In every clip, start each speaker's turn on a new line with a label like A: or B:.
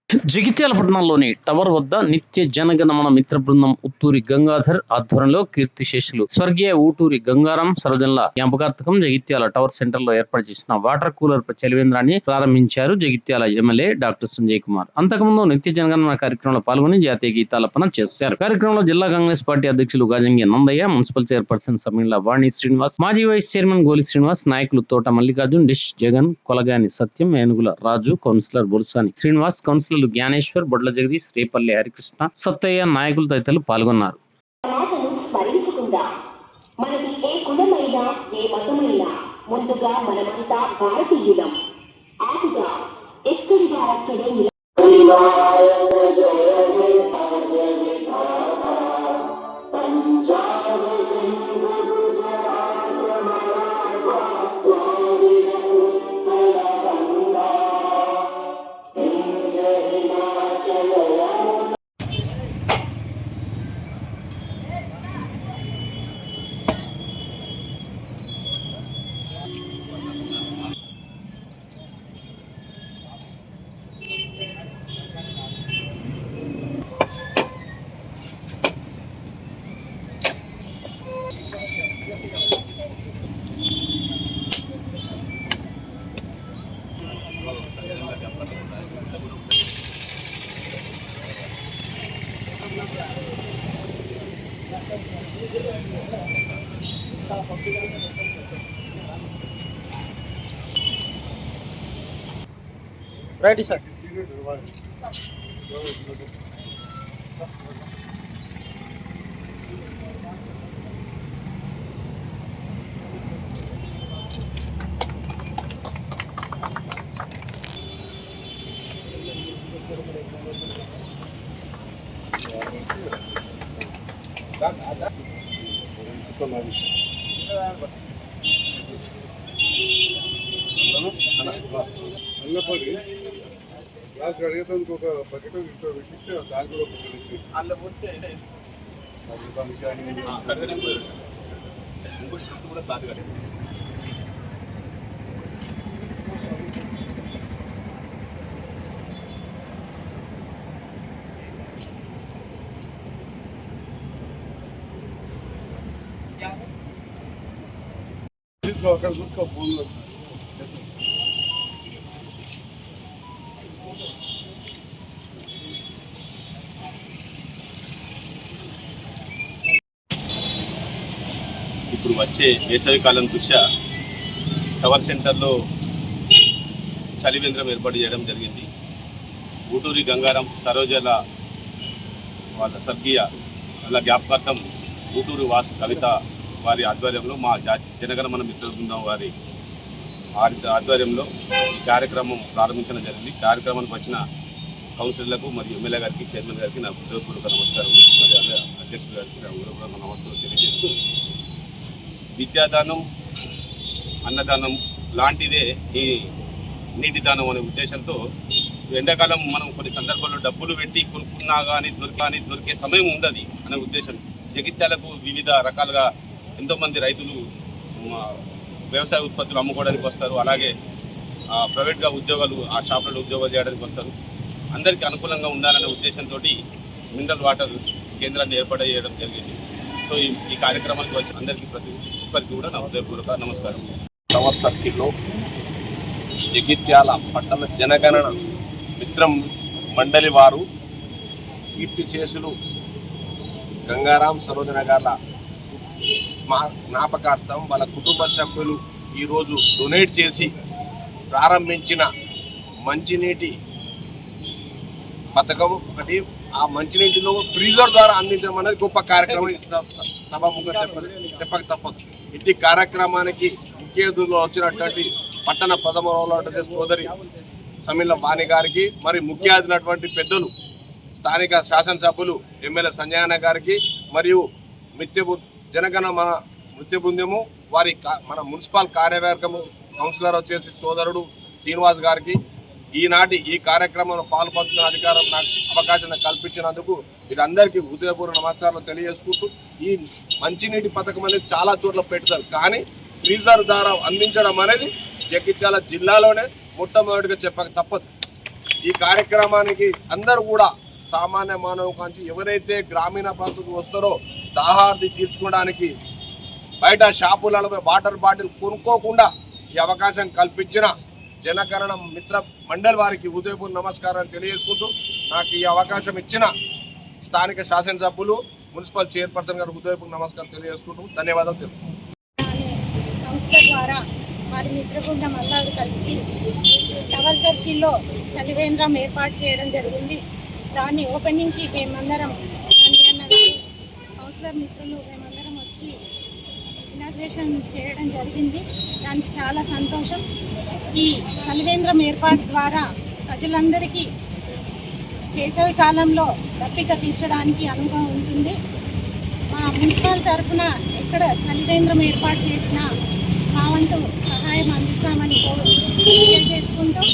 A: జగిత్యాల పట్టణంలోని టవర్ వద్ద నిత్య జనగణమన మిత్ర బృందం ఉత్తూరి గంగాధర్ ఆధ్వర్యంలో కీర్తిశేషులు స్వర్గీయ ఊటూరి గంగారాం సరోజన్ల జ్ఞాపకార్థకం జగిత్యాల టవర్ సెంటర్ లో ఏర్పాటు చేసిన వాటర్ కూలర్ చలివేంద్రాన్ని ప్రారంభించారు జగిత్యాల ఎమ్మెల్యే డాక్టర్ సంజయ్ కుమార్. అంతకుముందు నిత్య జనగణమన కార్యక్రమంలో పాల్గొని జాతీయ గీతాలపన చేశారు. కార్యక్రమంలో జిల్లా కాంగ్రెస్ పార్టీ అధ్యక్షులు గాజంగి నందయ్య, మున్సిపల్ చైర్పర్సన్ సమీల వాణి శ్రీనివాస్, మాజీ వైస్ చైర్మన్ గోలి శ్రీనివాస్, నాయకులు తోట మల్లికార్జున్, డిష్ జగన్, కొలగాని సత్యం, ఏనుగుల రాజు, కౌన్సిలర్ బుల్సాని శ్రీనివాస్, కౌన్సిలర్ జ్ఞానేశ్వర్, బొడ్ల జగదీష్, రేపల్లి హరికృష్ణ, సత్తయ్య, నాయకులు తదితరులు పాల్గొన్నారు.
B: మనది ఏ కులమైనా ఏ మతమైనా ముందుగా మనమంతా భారతీయులం. ఆదిగా ఎక్కడిగా అక్కడే
C: Ready, sir.
D: గ్లాస్ అడిగేందుకు ఒక బకెట్ ఇంట్లో పెట్టించి దాని కూడా పెట్టేసి
C: అందులో పోస్తే కూడా క్లాత్ కట్టింది.
D: అక్కడ చూసుకో ఫోన్లో
C: ఇప్పుడు వచ్చే వేసవికాలం దృష్ట్యా టవర్ సెంటర్లో చలివేంద్రం ఏర్పాటు చేయడం జరిగింది. ఊటూరి గంగారాం సరోజల వాళ్ళ స్వర్గీయ వాళ్ళ జ్ఞాపకార్థం ఊటూరు వాస్ కవిత వారి ఆధ్వర్యంలో మా జనగణమన మిత్ర బృందం వారి ఆధ్వర్యంలో ఈ కార్యక్రమం ప్రారంభించడం జరిగింది. కార్యక్రమానికి వచ్చిన కౌన్సిలర్లకు మరియు ఎమ్మెల్యే గారికి, చైర్మన్ గారికి నా హృదయపూర్వక నమస్కారం, మరియు అధ్యక్షుల గారికి నా హృదయపూర్వక నమస్కారం తెలియజేస్తూ, విద్యాదానం, అన్నదానం లాంటిదే ఈ నీటి దానం అనే ఉద్దేశంతో ఎండాకాలం మనం కొన్ని సందర్భాల్లో డబ్బులు పెట్టి కొనుక్కున్నా కానీ దొరికే సమయం ఉండదు అనే ఉద్దేశం. జగిత్యాలకు వివిధ రకాలుగా ఎంతోమంది రైతులు వ్యవసాయ ఉత్పత్తులు అమ్ముకోవడానికి వస్తారు, అలాగే ప్రైవేట్గా ఉద్యోగాలు ఆ షాపులలో ఉద్యోగాలు చేయడానికి వస్తారు. అందరికీ అనుకూలంగా ఉండాలనే ఉద్దేశంతో మినరల్ వాటర్ కేంద్రాన్ని ఏర్పాటు చేయడం జరిగింది. సో ఈ కార్యక్రమానికి వచ్చి అందరికీ ప్రతి ఒక్కరికి కూడా నా హృదయపూర్వక నమస్కారం.
E: టవర్ సర్కిల్లో జగిత్యాల పట్టణ జనగణన మిత్రం మండలి వారు కీర్తిశేషులు గంగారాం సరోజన గార్ల జ్ఞాపకార్థం వాళ్ళ కుటుంబ సభ్యులు ఈరోజు డొనేట్ చేసి ప్రారంభించిన మంచినీటి పథకం ఒకటి. ఆ మంచినీటిలో ఫ్రీజర్ ద్వారా అందించడం అనేది గొప్ప కార్యక్రమం. సభాముఖంగా చెప్పక తప్పదు. ఇట్టి కార్యక్రమానికి ముఖ్య అతిథులు వచ్చినటువంటి పట్టణ ప్రథమ సోదరి సమీల వాణి గారికి, మరి ముఖ్య అతిథులైనటువంటి పెద్దలు స్థానిక శాసనసభ్యులు ఎమ్మెల్యే సంజయన్న గారికి, మరియు జనగణమన నృత్య బృందము వారి మన మున్సిపల్ కార్యవర్గము కౌన్సిలర్ వచ్చేసి సోదరుడు శ్రీనివాస్ గారికి ఈనాటి ఈ కార్యక్రమంలో పాల్పంచుకునే అధికారం నాకు అవకాశం కల్పించినందుకు వీరందరికీ హృదయపూర్వక నమస్కారాలు తెలియజేసుకుంటూ, ఈ మంచినీటి పథకం అనేది చాలా చోట్ల పెట్టుతారు, కానీ ఫ్రీజర్ ద్వారా అందించడం అనేది జగిత్యాల జిల్లాలోనే మొట్టమొదటిగా చెప్పక తప్పదు. ఈ కార్యక్రమానికి అందరూ కూడా సామాన్య మానవ కాంచి ఎవరైతే గ్రామీణ ప్రాంతానికి వస్తారో దాహార్ది తీర్చుకోవడానికి బయట షాపులలో వాటర్ బాటిల్ కొనుక్కోకుండా ఈ అవకాశం కల్పించిన జనగణన మిత్ర మండలి వారికి ఉదయపూర్ నమస్కారాలు తెలియజేసుకుంటూ నాకు ఈ అవకాశం ఇచ్చిన స్థానిక శాసనసభ్యులు మున్సిపల్ చైర్పర్సన్ గారు ఉదయపూర్ నమస్కారం తెలియజేసుకుంటూ ధన్యవాదాలు తెలుపుతున్నాను.
F: సంస్థ ద్వారా వారి మిత్రబృందం అందరూ కలిసి టవర్ సర్కిల్లో చలివేంద్రం ఏర్పాటు చేయడం జరిగింది. దాన్ని ఓపెనింగ్కి మేమందరం సంజయన్న గారు కౌన్సిలర్ మిత్రులు మేమందరం వచ్చి ఇనాగ్రేషన్ చేయడం జరిగింది. దానికి చాలా సంతోషం. ఈ చలివేంద్రం ఏర్పాటు ద్వారా ప్రజలందరికీ వేసవి కాలంలో దప్పిక తీర్చడానికి అనువుగా ఉంటుంది. మా మున్సిపల్ తరఫున ఎక్కడ చలివేంద్రం ఏర్పాటు చేసినా మా వంతు సహాయం అందిస్తామని తెలియజేసుకుంటూ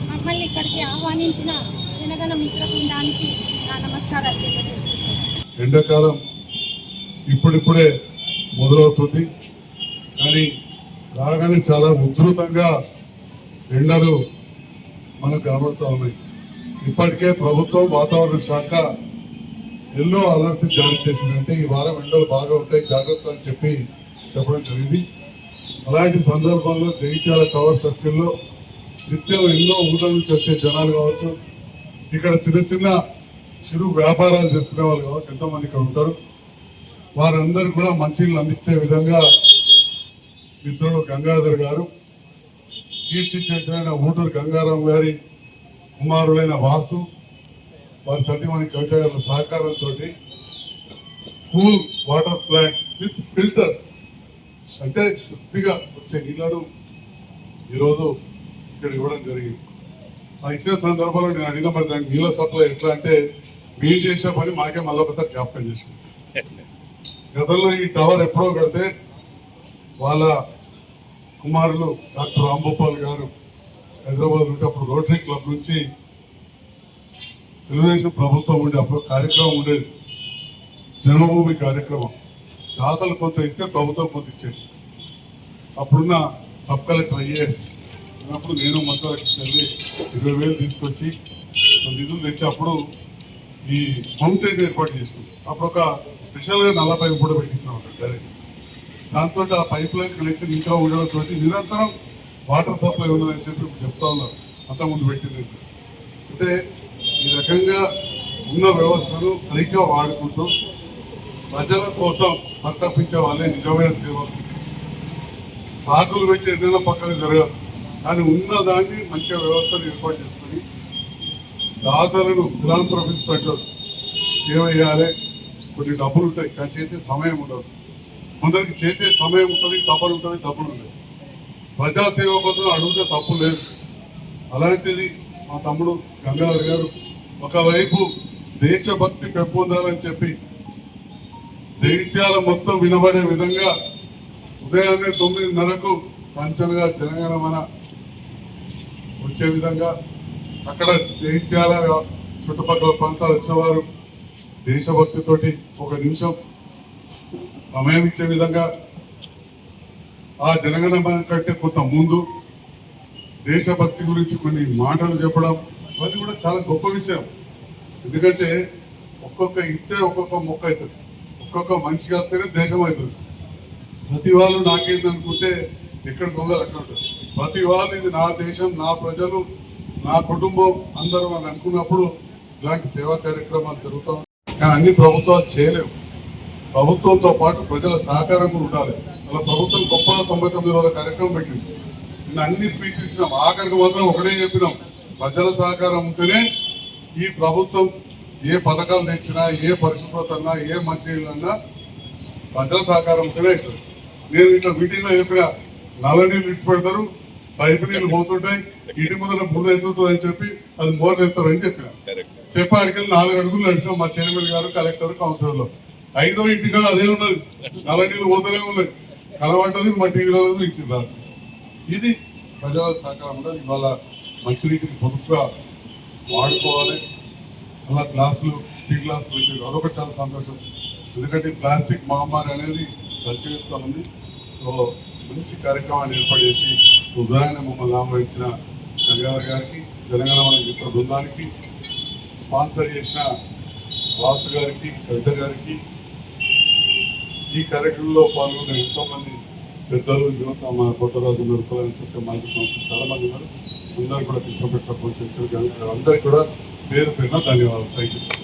F: మమ్మల్ని ఇక్కడికి ఆహ్వానించిన జనగణ మిత్ర బృందానికి నా నమస్కారాలు తెలియజేసుకుంటాను.
D: ఎండాకాలం ఇప్పుడిప్పుడే మొదలవుతుంది, కానీ రాగానే చాలా ఉధృతంగా ఎండలు మనకు కనబడుతూ ఉన్నాయి. ఇప్పటికే ప్రభుత్వం వాతావరణ శాఖ ఎల్లో అలర్ట్ జారీ చేసిందంటే ఈ వారం ఎండలు బాగా ఉంటాయి, జాగ్రత్త అని చెప్పడం జరిగింది. అలాంటి సందర్భంలో జగిత్యాల టవర్ సర్కిల్లో నిత్యం ఎన్నో ఊళ్ళ నుంచి వచ్చే జనాలు కావచ్చు, ఇక్కడ చిన్న చిరు వ్యాపారాలు చేసుకునే వాళ్ళు కావచ్చు, ఎంతోమంది ఇక్కడ ఉంటారు. వారందరూ కూడా మంచినీళ్ళు అందించే విధంగా మిత్రుడు గంగాధర్ గారు, కీర్తిశేషులైన ఊటూరు గంగారాం గారి కుమారులైన వాసు, వారి సతీమణి కవిత గారి సహకారంతో cool water plant with filter అంటే శుద్ధిగా వచ్చే నీళ్లను ఈరోజు ఇక్కడ ఇవ్వడం జరిగింది. ఆ ఇచ్చిన సందర్భంలో నేను అడిగిన మరి దానికి నీళ్ళ సప్లై ఎట్లా అంటే మీరు చేసే పని మాకే మళ్ళీ ఒకసారి జ్ఞాపకం చేసింది. గతంలో ఈ టవర్ ఎప్పుడో కడితే వాళ్ళ కుమారులు డాక్టర్ రాంభూపాల్ గారు హైదరాబాద్ ఉంటే అప్పుడు రోటరీ క్లబ్ నుంచి తెలుగుదేశం ప్రభుత్వం ఉండే అప్పుడు కార్యక్రమం ఉండేది, జన్మభూమి కార్యక్రమం. దాతలు కొంత ఇస్తే ప్రభుత్వం కొంత ఇచ్చేది. అప్పుడున్న సబ్ కలెక్టర్ ఐఏఎస్ అప్పుడు నేను మంచాలకి వెళ్ళి 20,000 తీసుకొచ్చి నిధులు తెచ్చి అప్పుడు ఈ ఫౌంటైన్ ఏర్పాటు చేస్తున్నాం. అప్పుడు ఒక స్పెషల్గా నల్ల పైపు కూడా పెట్టించాం డైరెక్ట్. దాంతో ఆ పైప్ లైన్ కనెక్షన్ ఇంకా ఉండడంతో నిరంతరం వాటర్ సప్లై ఉన్నదని చెప్పి చెప్తా ఉన్నారు, అంతకుముందు పెట్టిందని చెప్పి. అంటే ఈ రకంగా ఉన్న వ్యవస్థను సరిగ్గా వాడుకుంటూ ప్రజల కోసం తప్పించే వాళ్ళే నిజమైన సేవలు. సాకులు పెట్టి ఎన్నైనా పక్కన జరగచ్చు, కానీ ఉన్నదాన్ని మంచి వ్యవస్థను ఏర్పాటు చేసుకుని దాతలను ఫిలాంథ్రఫిస్ట్ అంటారు, సేవ చేయాలి. కొన్ని డబ్బులు ఉంటాయి కానీ చేసే సమయం ఉండదు. కొందరికి చేసే సమయం ఉంటుంది, తపన ఉంటుంది, డబ్బులు ఉండదు. ప్రజాసేవ కోసం అడిగితే తప్పు లేదు. అలాంటిది మా తమ్ముడు గంగాధర్ గారు ఒకవైపు దేశభక్తి పెంపొందాలని చెప్పి జగిత్యాల మొత్తం వినబడే విధంగా ఉదయాన్నే 9:30కు కంచనగా జనగణమన వచ్చే విధంగా అక్కడ జగిత్యాల చుట్టుపక్కల ప్రాంతాలు వచ్చేవారు దేశభక్తితోటి 1 నిమిషం సమయం ఇచ్చే విధంగా ఆ జనగణమన కంటే కొంత ముందు దేశభక్తి గురించి కొన్ని మాటలు చెప్పడం అది కూడా చాలా గొప్ప విషయం. ఎందుకంటే ఒక్కొక్క ఇస్తే ఒక్కొక్క మొక్క అవుతుంది, ఒక్కొక్క మనిషిగా వస్తేనే దేశం అవుతుంది. ప్రతి వాళ్ళు నాకేంది అనుకుంటే ఎక్కడ దొంగలు అక్కడ ఉంటుంది. ప్రతి వాళ్ళు ఇది నా దేశం, నా ప్రజలు, నా కుటుంబం అందరూ అని అనుకున్నప్పుడు ఇలాంటి సేవా కార్యక్రమాలు జరుగుతాం. కానీ అన్ని ప్రభుత్వాలు చేయలేవు. ప్రభుత్వంతో పాటు ప్రజల సహకారం కూడా ఉండాలి. అలా ప్రభుత్వం గొప్పగా 99 రోజుల కార్యక్రమం పెట్టింది. నిన్న అన్ని స్పీచ్లు ఇచ్చినాం, ఆఖరికి మాత్రం ఒకటే చెప్పినాం, ప్రజల సహకారం ఉంటేనే ఈ ప్రభుత్వం ఏ పథకాలు తెచ్చినా, ఏ పరిశుభ్రత అన్నా, ఏ మంచినీళ్ళన్నా ప్రజల సహకారం ఉంటేనే అవుతుంది. నేను ఇట్లా మీటింగ్లో చెప్పిన నల్ల నీళ్ళు ఇడిచిపెడతారు, పైపు నీళ్ళు పోతుంటాయి, ఇంటి ముందర బురద అవుతుంటుంది అని చెప్పి అది మోర్లు ఎత్తారు అని చెప్పిన. చెప్పాడికి 4 అడుగులు నడిచాం మా చైర్మన్ గారు, కలెక్టర్, కౌన్సిలర్లో. 5వ ఇంటిగా అదే ఉన్నది, నల్ల నీళ్ళు పోతూనే ఉన్నాయి, కలబడ్డది మా టీవీలో ఇచ్చింది. ఇది ప్రజల సహకారం కూడా. ఇవాళ మంచినీటిని పొదుపుగా వాడుకోవాలి. అలా గ్లాసులు, స్టీల్ గ్లాసులు పెట్టేది అదొక చాలా సంతోషం. ఎందుకంటే ప్లాస్టిక్ మహమ్మారి అనేది పరిచయిస్తూ ఉంది. మంచి కార్యక్రమాన్ని ఏర్పాటు చేసి ఉదయాన్నే మమ్మల్ని ఆహ్వానించిన గంగాధర్ గారికి, జనగణమన మిత్ర బృందానికి, స్పాన్సర్ చేసిన వాసు గారికి, కవిత గారికి, ఈ కార్యక్రమంలో పాల్గొన్న ఎంతో మంది పెద్దలు, యువత, మన కోటరాజు నరుకులని సత్యం మాజీ కౌన్సిల్ చాలా మంది ఉన్నారు. అందరూ కూడా కృష్ణపేట సర్పంచ్ అందరికీ కూడా పేరు పేరున ధన్యవాదాలు. Thank you.